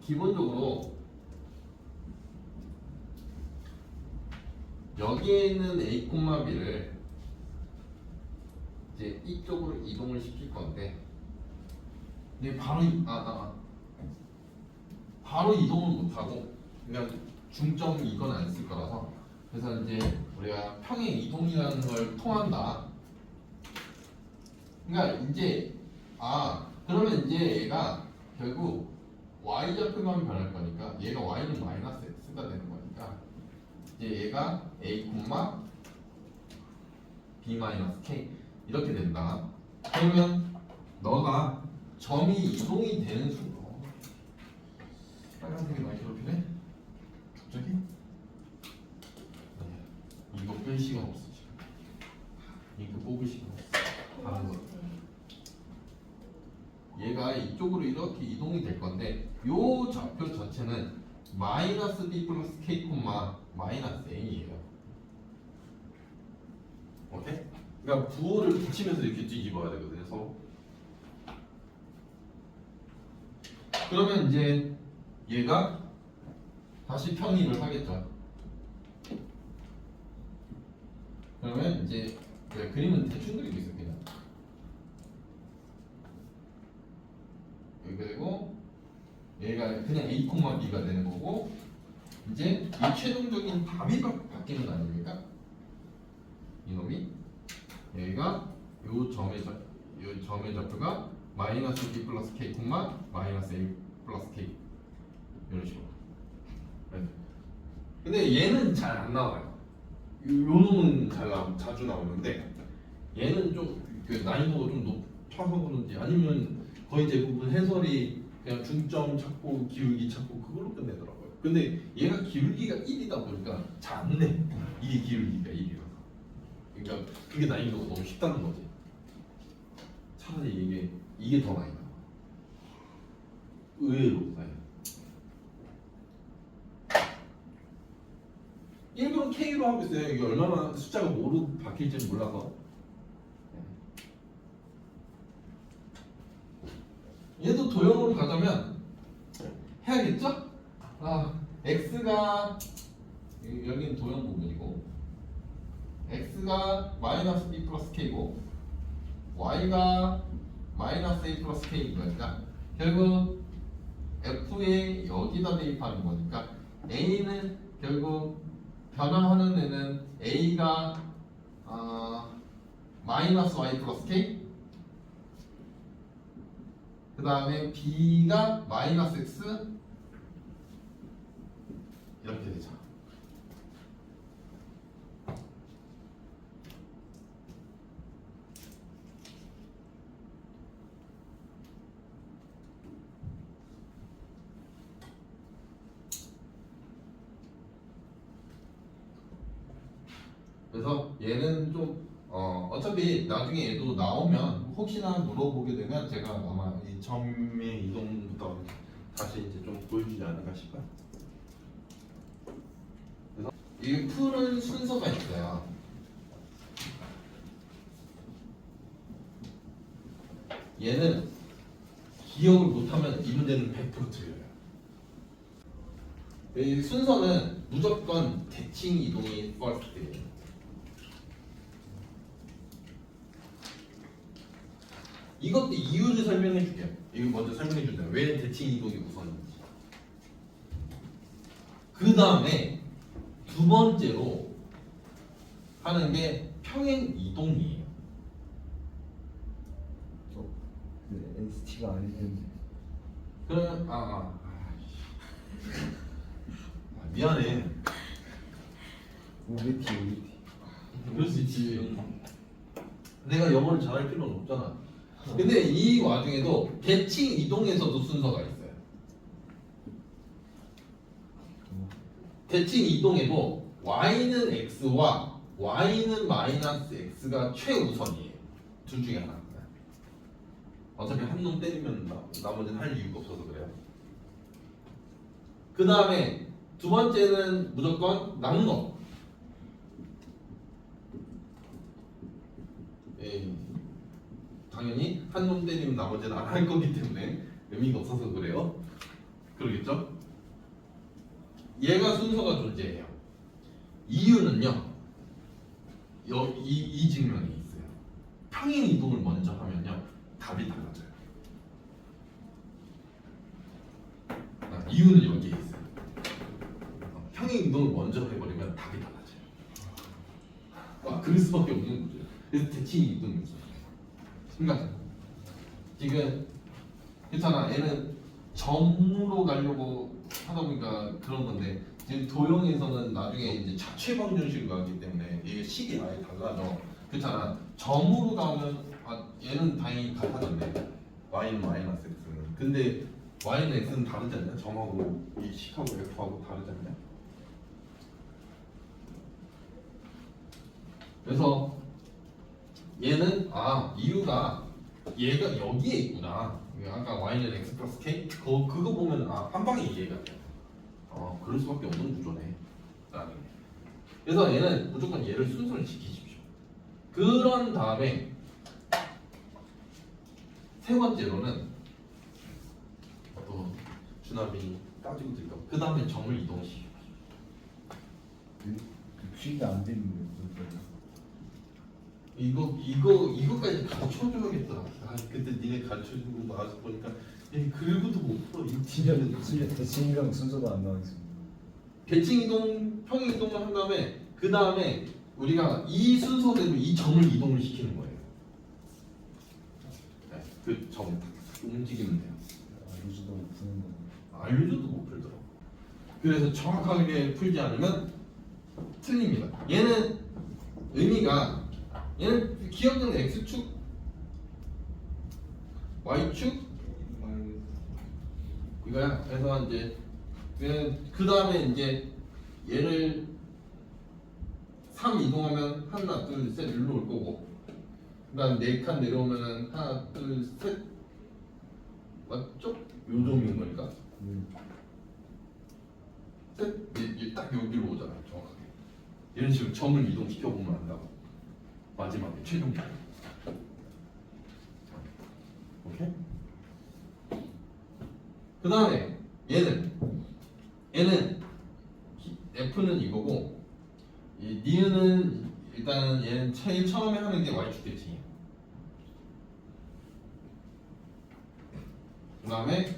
A: 기본적으로 여기에 있는 a, b를 이제 이쪽으로 이동을 시킬 건데 근데 바로 이동을 못하고 그냥 중점 이건 안 쓸 거라서 그래서 이제 우리가 평행 이동이라는 걸 통한다. 그러니까 이제 그러면 이제 얘가 결국 y 좌표만 변할 거니까 얘가 y는 마이너스 x가 되는 거니까 이제 얘가 a, b 마이너스 k 이렇게 된다. 그러면 너가 점이 이동이 되는 순간 빨간색이 많이 괴롭히네? 갑자기? 이거 뺄 시간 없어 지금. 이거 뽑을 시간 없어. 다른 거. 얘가 이쪽으로 이렇게 이동이 될 건데 요 좌표 자체는 마이너스 b 플러스 k, 마이너스 a예요. 오케이? 그러니까 부호를 붙이면서 이렇게 뒤집어야 되거든요, 서로. 그러면 이제 얘가 다시 평행을 하겠죠. 그러면 이제 그림은 대충 그리고 있어 그냥. 그리고 얘가 그냥 a, b가 되는 거고 이제 이 최종적인 답이 바뀌는 거 아닙니까? 이놈이 여기가 요 점의 좌표가 마이너스 b 플러스 k, 마이너스 a 플러스 k 이런 식으로. 근데 얘는 잘 안 나와요. 요 놈은 자주 나오는데 얘는 좀 그 난이도가 좀 높아서 그런지 아니면 거의 대부분 해설이 그냥 중점 찾고 기울기 찾고 그걸로 끝내더라고요. 근데 얘가 기울기가 1이다 보니까 잘 안 내. 이게 기울기가 1이라서. 그러니까 그게 난이도가 너무 쉽다는 거지. 차라리 이게 더 많이 나와. 의외로. 일부러 K로 하고 있어요. 이게 얼마나 숫자가 뭐로 바뀔지 몰라서. 얘도 도형으로 가자면 해야겠죠? x가 여기는 도형 부분이고 x가 마이너스 b 플러스 k고 y가 마이너스 a 플러스 k인 거니까 결국 f에 여기다 대입하는 거니까 a는 결국 변화하는 애는 a가 마이너스 y 플러스 k 그 다음에 b가 마이너스 x 이렇게 되죠. 그래서 얘는 좀 어차피 나중에 얘도 나오면 혹시나 물어보게 되면 제가 아마 이 점의 이동부터 다시 이제 좀 보여주지 않을까 싶어요. 그래서 이 푸는 순서가 있어요. 얘는 기억을 못하면 이 문제는 100% 틀려요. 이 순서는 무조건 대칭 이동이 first예요. 이것도 이유를 설명해 줄게요. 이거 먼저 설명해 준다면 왜 대칭 이동이 우선인지. 그 다음에 두 번째로 하는 게 평행 이동이에요.
F: NCT가 아닐 텐데.
A: 그러면 미안해.
F: 오비티.
A: 그럴 수 있지. 내가 영어를 잘할 필요는 없잖아. 근데 이 와중에도 대칭 이동에서도 순서가 있어요. 대칭 이동에도 y는 x와 y는 마이너스 x가 최우선이에요. 둘 중에 하나. 어차피 한 놈 때리면 나머지는 할 이유가 없어서 그래요. 그 다음에 두 번째는 무조건 낙로. 당연히 한 놈 때리면 나머지는 안 할 거기 때문에 의미가 없어서 그래요. 그러겠죠? 얘가 순서가 존재해요. 이유는요. 이 증명이 있어요. 평행 이동을 먼저 하면요. 답이 달라져요. 이유는 여기에 있어요. 평행 이동을 먼저 해버리면 답이 달라져요. 그럴 수밖에 없는 거죠. 그래서 대칭 이동이 있어요. 그러니까 지금 괜찮아. 얘는 점으로 가려고 하다 보니까 그런 건데 지금 도형에서는 나중에 이제 자체 방정식으로 가기 때문에 이게 식이 아예 달라져. 그렇잖아. 점으로 가면 얘는 당연히 같아졌네. y는 마이너스 x는. 근데 y는 x는 다르지 않냐? 점하고 이 식하고 f하고 다르지 않냐? 그래서 얘는 이유가 얘가 여기에 있구나. 아까 y는 x 플러스 k 그거 보면 한 방에 이해가 돼. 그럴 수밖에 없는 구조네. 그래서 얘는 무조건 얘를 순서를 지키십시오. 그런 다음에 세 번째로는 또 준합이 따지고 들까. 그 다음에 점을 이동시켜.
F: 퀴즈 안 되는데.
A: 이거까지 가르쳐줘야겠다. 그때 니네 가르쳐준 거 나와서 보니까 글부터 못 풀어.
F: 진짜 대칭이랑 순서도 안 나와있습니다.
A: 대칭 이동, 평행 이동을 한 다음에 그 다음에 우리가 이 순서대로 이 점을 이동을 시키는 거예요. 네, 그 점을 딱 움직이면 돼요.
F: 알려줘도 못 푸는 거.
A: 알려줘도 못 풀더라고. 그래서 정확하게 풀지 않으면 틀립니다. 얘는 의미가 얘는 기억은 x축, y축 이거야. 그래서 이제 그 다음에 이제 얘를 3 이동하면 하나, 둘, 셋 일로 올 거고, 그다음 4칸 내려오면은 하나, 둘, 셋 맞죠? 요 정도인 거니까. 셋, 얘 딱 여기로 오잖아, 정확하게. 이런 식으로 점을 이동시켜 보면 안다고. 마지막에 최종. 오케이? 그 다음에 얘는 F는 이거고, 이 니은은 일단 얘는 제일 처음에 하는 게 y축 대칭이에요. 그 다음에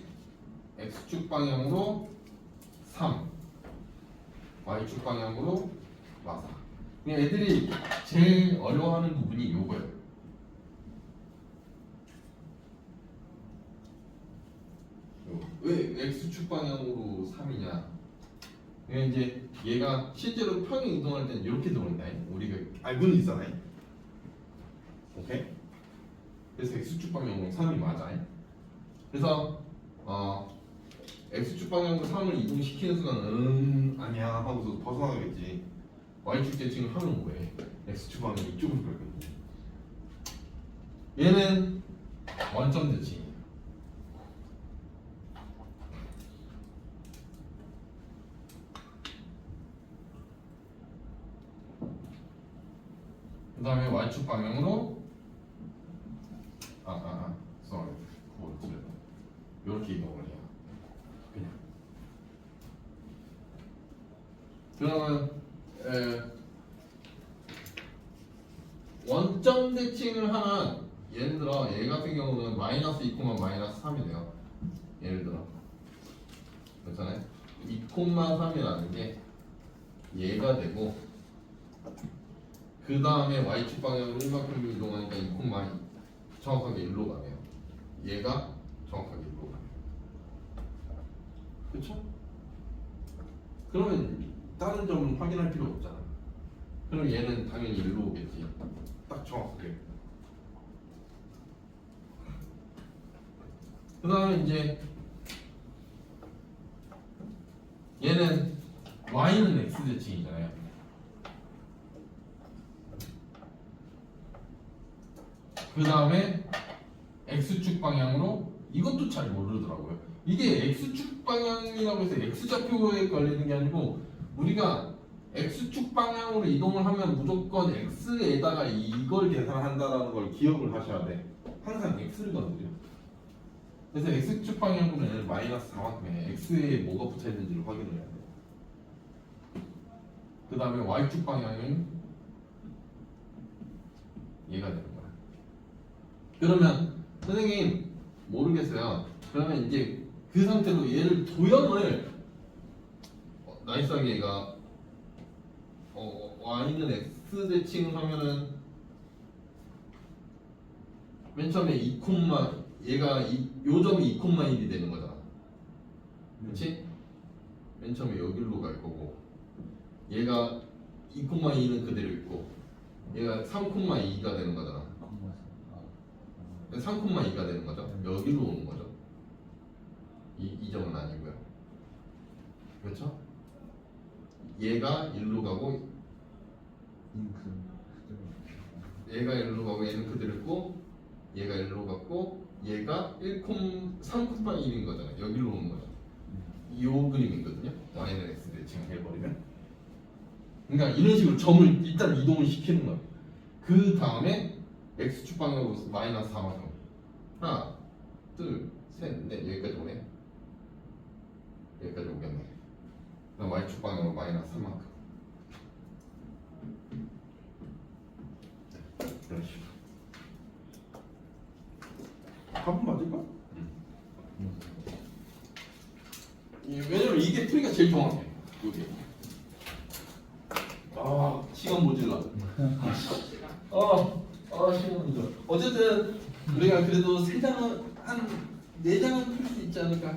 A: x축 방향으로 3, y축 방향으로 마사. 그냥 애들이 제일 어려워하는 부분이 요거예요. 왜 x축 방향으로 3이냐? 이제 얘가 실제로 평행 이동할 때는 이렇게 들어온다. 우리가 알고는 있잖아. 오케이? 그래서 x축 방향으로 3이 맞아. 그래서 x축 방향으로 3을 이동시키는 순간 아니야 하고서 벗어나겠지. y축 대칭을 하면 뭐해? x축 방향 이쪽으로 갈 거야. 얘는 원점 대칭. 그 다음에 y축 방향으로 sorry 이렇게 이동을 해요. 그냥 그러면 원점 대칭을 하면 예를 들어 얘 같은 경우는 마이너스 2, 마이너스 3이 돼요. 예를 들어 그렇잖아요. 2, 3이라는 게 얘가 되고 그 다음에 y축 방향으로 1만큼 이동하니까 2콤마 정확하게 1로 가네요. 얘가 정확하게 1로 가네요. 그쵸? 그러면 다른 점은 확인할 필요 없잖아. 그럼 얘는 당연히 1로 오겠지. 딱 정확하게. 그 다음에 이제 얘는 y는 x대칭이잖아요. 그 다음에 x축 방향으로 이것도 잘 모르더라고요. 이게 x축 방향이라고 해서 x좌표에 걸리는 게 아니고 우리가 x축 방향으로 이동을 하면 무조건 x에다가 이걸 계산한다라는 걸 기억을 하셔야 돼. 항상 x를 건드려. 그래서 x축 방향으로는 마이너스 4만큼에 x에 뭐가 붙어 있는지를 확인을 해야 돼. 그 다음에 y축 방향은 얘가 되는 거야. 그러면 선생님 모르겠어요. 그러면 이제 그 상태로 얘를 도형을 나이스하게 얘가 y는 x 대칭을 하면은 맨 처음에 2, 얘가 요 점이 2,1이 되는 거잖아. 그렇지? 맨 처음에 여기로 갈 거고 얘가 2,2는 그대로 있고 얘가 3,2가 되는 거잖아. 3,2가 되는 거죠. 여기로 오는 거죠. 이 점은 아니고요. 그렇죠? 얘가 1로 가고 얘가 1로 가고 얘는 그대로 있고 얘가 1로 갔고 얘가 3,1인 거잖아요. 여기로 오는 거죠. 이 그림이거든요. y는 x 대칭 해버리면 그러니까 이런 식으로 점을 일단 이동을 시키는 거예요. 그 다음에 x축 방향으로 마이너스 4만큼 하나 둘 셋 넷 여기까지 오네. 여기까지 오겠네. 그다음 y축 방향으로 마이너스 3만큼 이런 식으로 답은 맞을까? 왜냐면 이게 풀이가 제일 정확해. 이게 시간 모질라. 시간 모질라. 어쨌든 우리가 그래도 3장은 한 4장은 풀 수 있지 않을까?